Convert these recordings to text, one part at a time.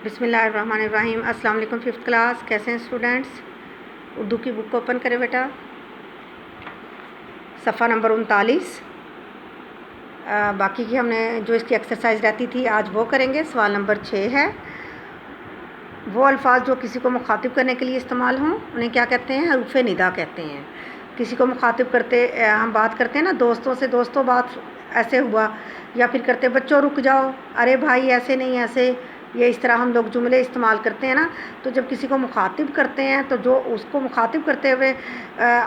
بسم اللہ الرحمن الرحیم۔ السلام علیکم ففتھ کلاس، کیسے ہیں اسٹوڈنٹس؟ اردو کی بک کو اوپن کریں بیٹا، صفحہ نمبر 39۔ باقی کی ہم نے جو اس کی ایکسرسائز رہتی تھی آج وہ کریں گے۔ سوال نمبر 6 ہے، وہ الفاظ جو کسی کو مخاطب کرنے کے لیے استعمال ہوں انہیں کیا کہتے ہیں؟ حروف ندا کہتے ہیں۔ کسی کو مخاطب کرتے ہم بات کرتے ہیں نا دوستوں سے، دوستوں بات ایسے ہوا، یا پھر کرتے بچوں رک جاؤ، ارے بھائی ایسے نہیں ایسے، یہ اس طرح ہم لوگ جملے استعمال کرتے ہیں نا۔ تو جب کسی کو مخاطب کرتے ہیں تو جو اس کو مخاطب کرتے ہوئے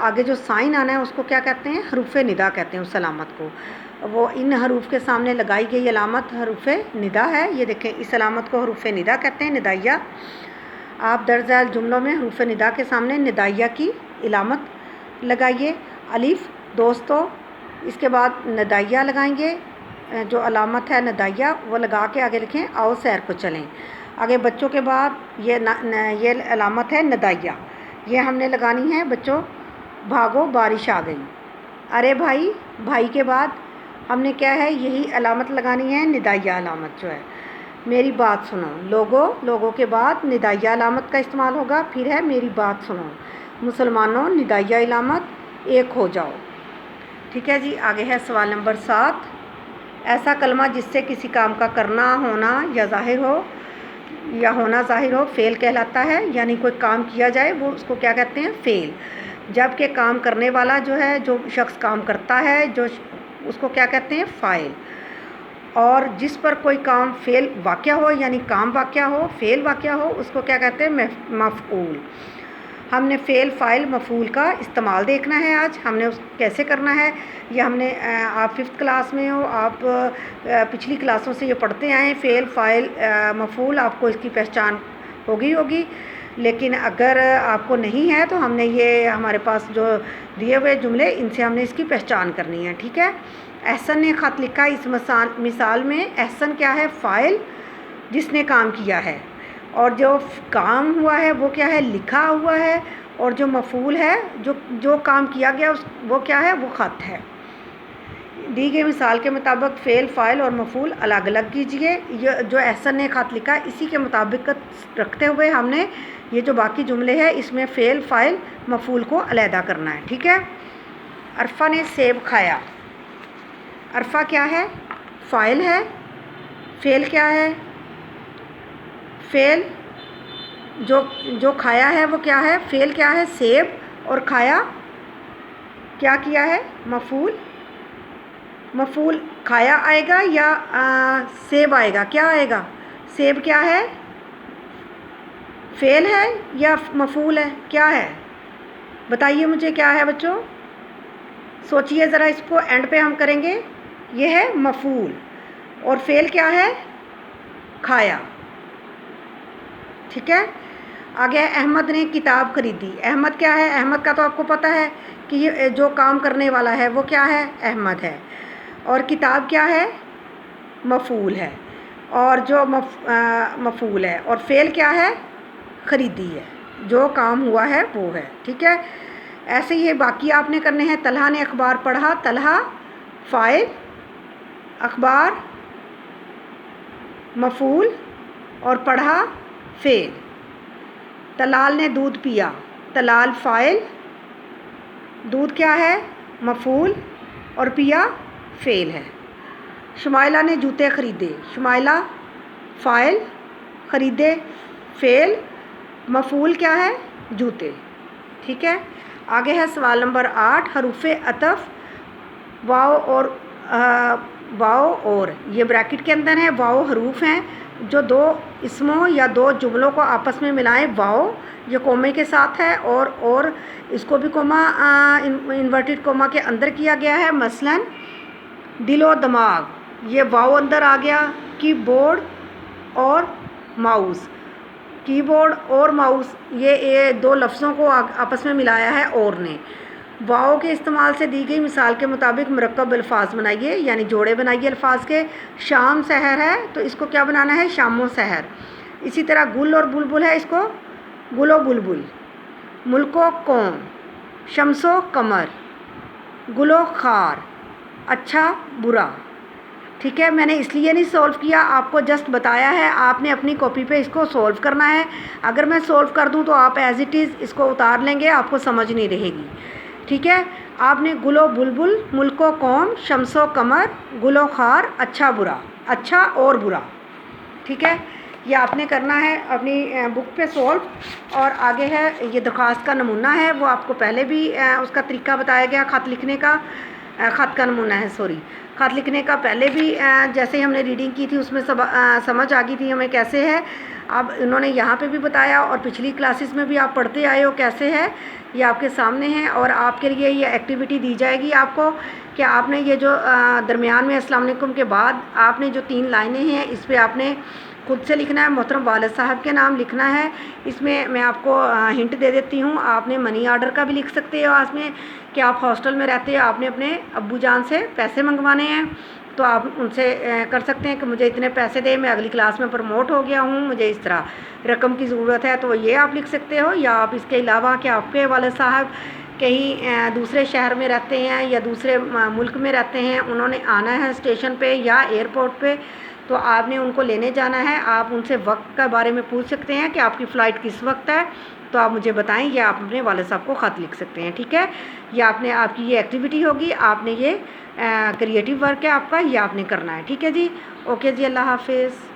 آگے جو سائن آنا ہے اس کو کیا کہتے ہیں؟ حروف ندا کہتے ہیں اس علامت کو۔ وہ ان حروف کے سامنے لگائی گئی علامت حروف ندا ہے۔ یہ دیکھیں اس علامت کو حروف ندا کہتے ہیں، ندائیہ۔ آپ درج ذیل جملوں میں حروف ندا کے سامنے ندائیہ کی علامت لگائیے۔ الف دوستوں، اس کے بعد ندائیہ لگائیں گے، جو علامت ہے ندائیہ وہ لگا کے آگے لکھیں آؤ سیر کو چلیں۔ آگے بچوں کے بعد یہ علامت ہے ندائیہ، یہ ہم نے لگانی ہے بچوں، بھاگو بارش آ گئی۔ ارے بھائی، بھائی کے بعد ہم نے کیا ہے؟ یہی علامت لگانی ہے ندائیہ علامت جو ہے۔ میری بات سنو، لوگوں، لوگوں کے بعد ندائیہ علامت کا استعمال ہوگا۔ پھر ہے میری بات سنو، مسلمانوں ندائیہ علامت، ایک ہو جاؤ۔ ٹھیک ہے جی، آگے ہے سوال نمبر 7۔ ایسا کلمہ جس سے کسی کام کا کرنا ہونا یا ظاہر ہو یا ہونا ظاہر ہو فعل کہلاتا ہے، یعنی کوئی کام کیا جائے وہ اس کو کیا کہتے ہیں؟ فعل۔ جبکہ کام کرنے والا جو ہے، جو شخص کام کرتا ہے، جو اس کو کیا کہتے ہیں؟ فاعل۔ اور جس پر کوئی کام فعل واقع ہو، یعنی کام واقع ہو، فعل واقع ہو، اس کو کیا کہتے ہیں؟ مفعول۔ ہم نے فعل، فاعل، مفعول کا استعمال دیکھنا ہے آج۔ ہم نے اس کیسے کرنا ہے یہ ہم نے آپ 5th کلاس میں ہو، آپ پچھلی کلاسوں سے یہ پڑھتے آئے ہیں۔ فعل، فاعل، مفعول، آپ کو اس کی پہچان ہوگی۔ لیکن اگر آپ کو نہیں ہے تو ہم نے یہ ہمارے پاس جو دیے ہوئے جملے ان سے ہم نے اس کی پہچان کرنی ہے۔ ٹھیک ہے، احسن نے خط لکھا، اس مثال میں احسن کیا ہے؟ فاعل جس نے کام کیا ہے، اور جو کام ہوا ہے وہ کیا ہے؟ لکھا ہوا ہے۔ اور جو مفعول ہے، جو کام کیا گیا وہ کیا ہے؟ وہ خط ہے۔ دی گئی مثال کے مطابق فعل، فاعل اور مفعول الگ الگ کیجئے۔ یہ جو احسن نے خط لکھا اسی کے مطابقت رکھتے ہوئے ہم نے یہ جو باقی جملے ہیں اس میں فعل، فاعل، مفعول کو علیحدہ کرنا ہے۔ ٹھیک ہے، عرفہ نے سیب کھایا۔ عرفہ کیا ہے؟ فاعل ہے۔ فعل کیا ہے؟ فعل جو کھایا ہے وہ کیا ہے؟ فعل کیا ہے؟ سیب، اور کھایا کیا کیا ہے؟ مفعول۔ مفعول کھایا آئے گا یا سیب آئے گا؟ کیا آئے گا؟ سیب کیا ہے؟ فعل ہے یا مفعول ہے؟ کیا ہے؟ بتائیے مجھے کیا ہے بچوں؟ سوچئے ذرا، اس کو اینڈ پہ ہم کریں گے۔ یہ ہے مفعول، اور فعل کیا ہے؟ کھایا۔ ٹھیک ہے، آگے احمد نے کتاب خریدی۔ احمد کیا ہے؟ احمد کا تو آپ کو پتہ ہے کہ یہ جو کام کرنے والا ہے وہ کیا ہے؟ احمد ہے۔ اور کتاب کیا ہے؟ مفعول ہے، اور جو مفعول ہے، اور فعل کیا ہے؟ خریدی ہے، جو کام ہوا ہے وہ ہے۔ ٹھیک ہے، ایسے ہی باقی آپ نے کرنے ہیں۔ طلحہ نے اخبار پڑھا۔ طلحہ فاعل، اخبار مفعول، اور پڑھا فعل۔ طلال نے دودھ پیا۔ طلال فاعل، دودھ کیا ہے؟ مفعول، اور پیا فعل ہے۔ شمائلہ نے جوتے خریدے۔ شمائلہ فاعل، خریدے فعل، مفعول کیا ہے؟ جوتے۔ ٹھیک ہے، آگے ہے سوال نمبر 8۔ حروف عطف، واو اور یہ بریکٹ کے اندر ہے۔ واو حروف ہیں جو دو اسموں یا دو جملوں کو آپس میں ملائیں۔ واو یہ کومے کے ساتھ ہے، اور اس کو بھی کوما انورٹڈ کوما کے اندر کیا گیا ہے۔ مثلا دل و دماغ، یہ واو اندر آ گیا۔ کی بورڈ اور ماؤس، کی بورڈ اور ماؤس یہ دو لفظوں کو آپس میں ملایا ہے اور نے۔ واو کے استعمال سے دی گئی مثال کے مطابق مرکب الفاظ بنائیے، یعنی جوڑے بنائیے الفاظ کے۔ شام سحر ہے تو اس کو کیا بنانا ہے؟ شام و سحر۔ اسی طرح گل اور بلبل ہے، اس کو گل و بلبل۔ ملک و قوم، شمس و قمر، گل و خار، اچھا برا۔ ٹھیک ہے، میں نے اس لیے نہیں سولو کیا، آپ کو جسٹ بتایا ہے، آپ نے اپنی کاپی پہ اس کو سولو کرنا ہے۔ اگر میں سولو کر دوں تو آپ ایز اٹ از اس کو اتار لیں گے، آپ کو سمجھ نہیں رہے گی۔ ٹھیک ہے، آپ نے گل و بلبل، ملک و قوم، شمس و قمر، گل و خار، اچھا برا، اچھا اور برا، ٹھیک ہے، یہ آپ نے کرنا ہے اپنی بک پہ سولو۔ اور آگے ہے یہ درخواست کا نمونہ ہے، وہ آپ کو پہلے بھی اس کا طریقہ بتایا گیا، خط لکھنے کا، خط کا نمونہ ہے، سوری، خط لکھنے کا پہلے بھی جیسے ہی ہم نے ریڈنگ کی تھی اس میں سمجھ آ گئی تھی ہمیں کیسے ہے۔ اب انہوں نے یہاں پہ بھی بتایا اور پچھلی کلاسز میں بھی آپ پڑھتے آئے ہو کیسے ہے، یہ آپ کے سامنے ہے۔ اور آپ کے لیے یہ ایکٹیویٹی دی جائے گی آپ کو کہ آپ نے یہ جو درمیان میں السلام علیکم کے بعد آپ نے جو 3 لائنیں ہیں اس پہ آپ نے خود سے لکھنا ہے، محترم والد صاحب کے نام لکھنا ہے۔ اس میں آپ کو ہنٹ دے دیتی ہوں، آپ نے منی آرڈر کا بھی لکھ سکتے ہو اس میں کہ آپ ہاسٹل میں رہتے ہو، آپ نے اپنے ابو جان سے پیسے منگوانے ہیں تو آپ ان سے کر سکتے ہیں کہ مجھے اتنے پیسے دے، میں اگلی کلاس میں پروموٹ ہو گیا ہوں، مجھے اس طرح رقم کی ضرورت ہے، تو یہ آپ لکھ سکتے ہو۔ یا آپ اس کے علاوہ کہ آپ کے والد صاحب کہیں دوسرے شہر میں رہتے ہیں یا دوسرے ملک میں رہتے ہیں، انہوں نے آنا ہے اسٹیشن پہ یا ایئرپورٹ پہ، تو آپ نے ان کو لینے جانا ہے، آپ ان سے وقت کے بارے میں پوچھ سکتے ہیں کہ آپ کی فلائٹ کس وقت ہے، تو آپ مجھے بتائیں، یا آپ اپنے والد صاحب کو خط لکھ سکتے ہیں۔ ٹھیک ہے، یہ آپ کی یہ ایکٹیویٹی ہوگی، آپ نے یہ کریٹیو ورک ہے آپ کا، یہ آپ نے کرنا ہے۔ ٹھیک ہے جی، اوکے جی، اللہ حافظ۔